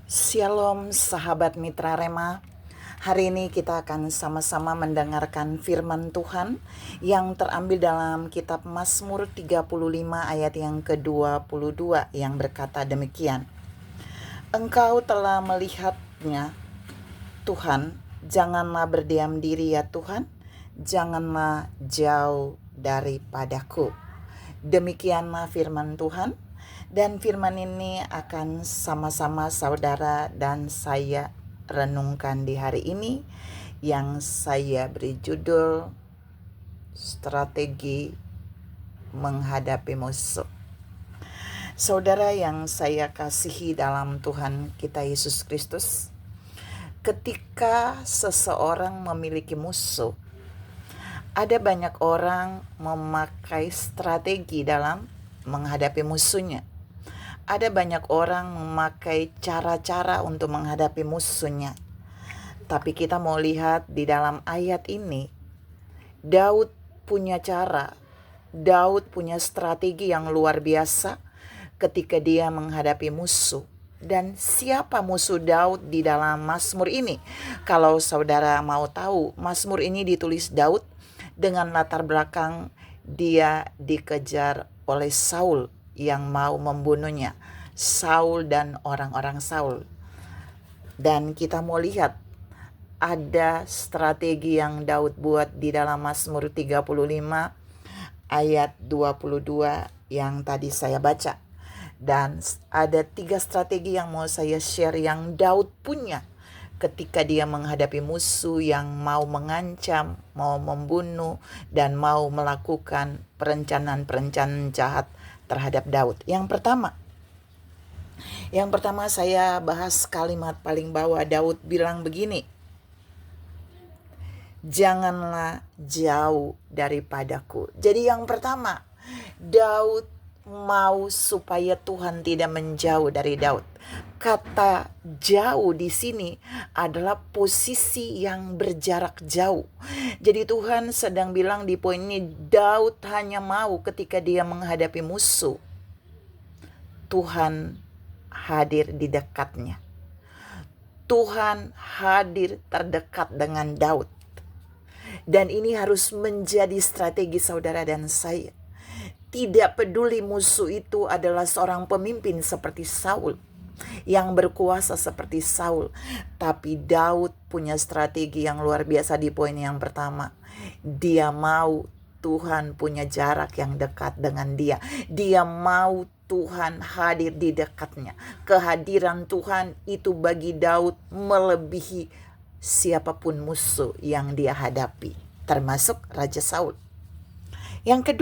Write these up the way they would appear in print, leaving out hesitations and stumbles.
Shalom sahabat Mitra Rema. Hari ini kita akan sama-sama mendengarkan firman Tuhan yang terambil dalam kitab Mazmur 35 ayat yang ke-22 yang berkata demikian. Engkau telah melihatnya, Tuhan, janganlah berdiam diri ya Tuhan, janganlah jauh daripadaku. Demikianlah firman Tuhan. Dan firman ini akan sama-sama saudara dan saya renungkan di hari ini yang saya beri judul Strategi Menghadapi Musuh. Saudara yang saya kasihi dalam Tuhan kita Yesus Kristus, ketika seseorang memiliki musuh, ada banyak orang memakai strategi dalam menghadapi musuhnya. Ada banyak orang memakai cara-cara untuk menghadapi musuhnya. Tapi kita mau lihat di dalam ayat ini, Daud punya cara, Daud punya strategi yang luar biasa ketika dia menghadapi musuh. Dan siapa musuh Daud di dalam Mazmur ini? Kalau saudara mau tahu, Mazmur ini ditulis Daud dengan latar belakang dia dikejar oleh Saul yang mau membunuhnya, Saul dan orang-orang Saul. Dan kita mau lihat ada strategi yang Daud buat di dalam Mazmur 35 ayat 22 yang tadi saya baca. Dan ada 3 strategi yang mau saya share yang Daud punya ketika dia menghadapi musuh yang mau mengancam, mau membunuh, dan mau melakukan perencanaan-perencanaan jahat terhadap Daud. Yang pertama saya bahas kalimat paling bawah. Daud bilang begini, janganlah jauh daripadaku. Jadi yang pertama, Daud mau supaya Tuhan tidak menjauh dari Daud. Kata jauh di sini adalah posisi yang berjarak jauh. Jadi Tuhan sedang bilang di poin ini, Daud hanya mau ketika dia menghadapi musuh, Tuhan hadir di dekatnya. Tuhan hadir terdekat dengan Daud. Dan ini harus menjadi strategi saudara dan saya. Tidak peduli musuh itu adalah seorang pemimpin seperti Saul, yang berkuasa seperti Saul. Tapi Daud punya strategi yang luar biasa di poin yang pertama. Dia mau Tuhan punya jarak yang dekat dengan dia. Dia mau Tuhan hadir di dekatnya. Kehadiran Tuhan itu bagi Daud melebihi siapapun musuh yang dia hadapi, termasuk Raja Saul. Yang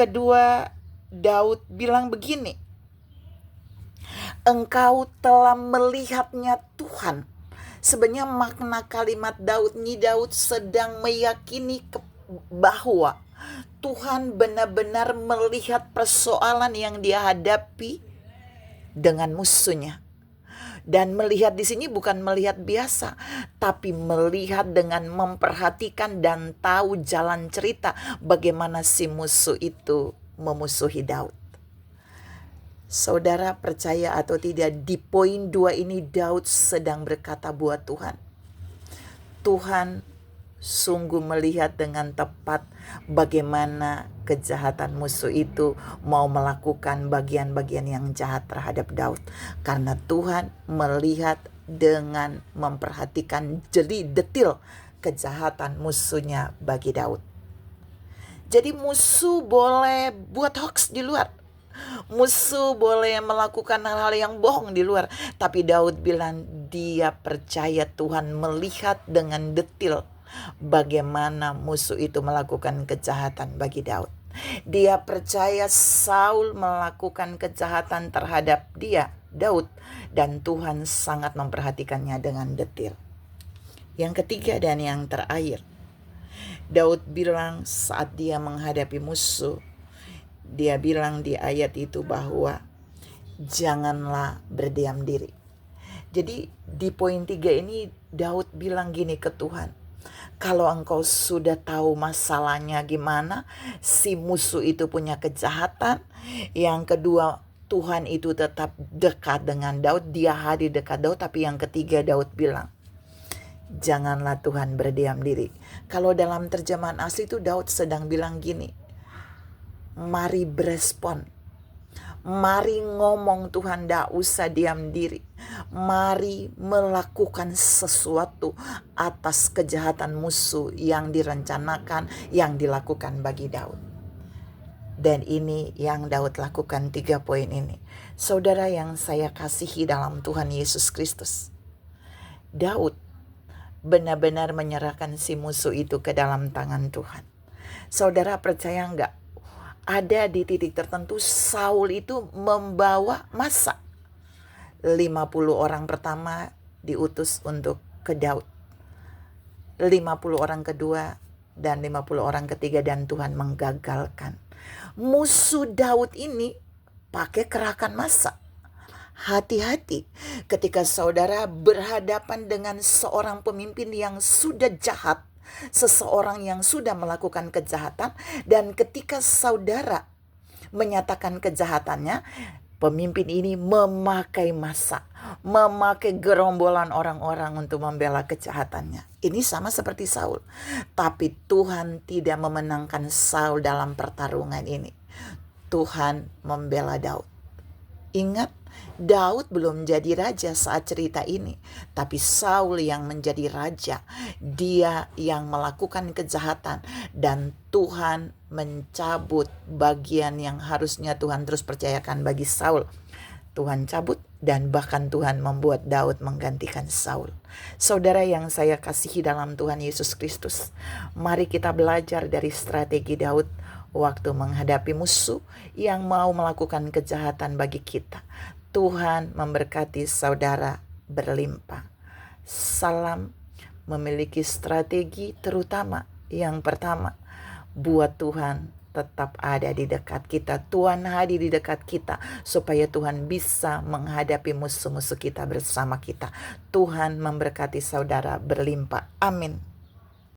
kedua, Daud bilang begini, engkau telah melihatnya Tuhan. Sebenarnya makna kalimat Daud ini, Daud sedang meyakini bahwa Tuhan benar-benar melihat persoalan yang dia hadapi dengan musuhnya. Dan melihat di sini bukan melihat biasa, tapi melihat dengan memperhatikan dan tahu jalan cerita bagaimana si musuh itu memusuhi Daud. Saudara percaya atau tidak, di poin 2 ini Daud sedang berkata buat Tuhan. Tuhan sungguh melihat dengan tepat bagaimana kejahatan musuh itu mau melakukan bagian-bagian yang jahat terhadap Daud. Karena Tuhan melihat dengan memperhatikan jeli detil kejahatan musuhnya bagi Daud. Jadi musuh boleh buat hoax di luar. Musuh boleh melakukan hal-hal yang bohong di luar. Tapi Daud bilang dia percaya Tuhan melihat dengan detil bagaimana musuh itu melakukan kejahatan bagi Daud. Dia percaya Saul melakukan kejahatan terhadap dia, Daud, dan Tuhan sangat memperhatikannya dengan detil. Yang ketiga dan yang terakhir, Daud bilang saat dia menghadapi musuh, dia bilang di ayat itu bahwa janganlah berdiam diri. Jadi di poin 3 ini Daud bilang gini ke Tuhan, kalau engkau sudah tahu masalahnya gimana, si musuh itu punya kejahatan. Yang kedua, Tuhan itu tetap dekat dengan Daud, dia hadir dekat Daud. Tapi yang ketiga, Daud bilang, janganlah Tuhan berdiam diri. Kalau dalam terjemahan asli itu Daud sedang bilang gini, mari berespon, mari ngomong Tuhan, gak usah diam diri. Mari melakukan sesuatu atas kejahatan musuh yang direncanakan, yang dilakukan bagi Daud. Dan ini yang Daud lakukan, 3 poin ini. Saudara yang saya kasihi dalam Tuhan Yesus Kristus, Daud benar-benar menyerahkan si musuh itu ke dalam tangan Tuhan. Saudara percaya enggak? Ada di titik tertentu Saul itu membawa massa. 50 orang pertama diutus untuk ke Daud. 50 orang kedua dan 50 orang ketiga, dan Tuhan menggagalkan. Musuh Daud ini pakai kerahkan massa. Hati-hati ketika saudara berhadapan dengan seorang pemimpin yang sudah jahat, seseorang yang sudah melakukan kejahatan, dan ketika saudara menyatakan kejahatannya, pemimpin ini memakai massa, memakai gerombolan orang-orang untuk membela kejahatannya. Ini sama seperti Saul. Tapi Tuhan tidak memenangkan Saul dalam pertarungan ini. Tuhan membela Daud. Ingat, Daud belum jadi raja saat cerita ini. Tapi Saul yang menjadi raja. Dia yang melakukan kejahatan. Dan Tuhan mencabut bagian yang harusnya Tuhan terus percayakan bagi Saul. Tuhan cabut, dan bahkan Tuhan membuat Daud menggantikan Saul. Saudara yang saya kasihi dalam Tuhan Yesus Kristus, mari kita belajar dari strategi Daud waktu menghadapi musuh yang mau melakukan kejahatan bagi kita. Tuhan memberkati saudara berlimpah. Salam memiliki strategi, terutama yang pertama, buat Tuhan tetap ada di dekat kita. Tuhan hadir di dekat kita supaya Tuhan bisa menghadapi musuh-musuh kita bersama kita. Tuhan memberkati saudara berlimpah. Amin.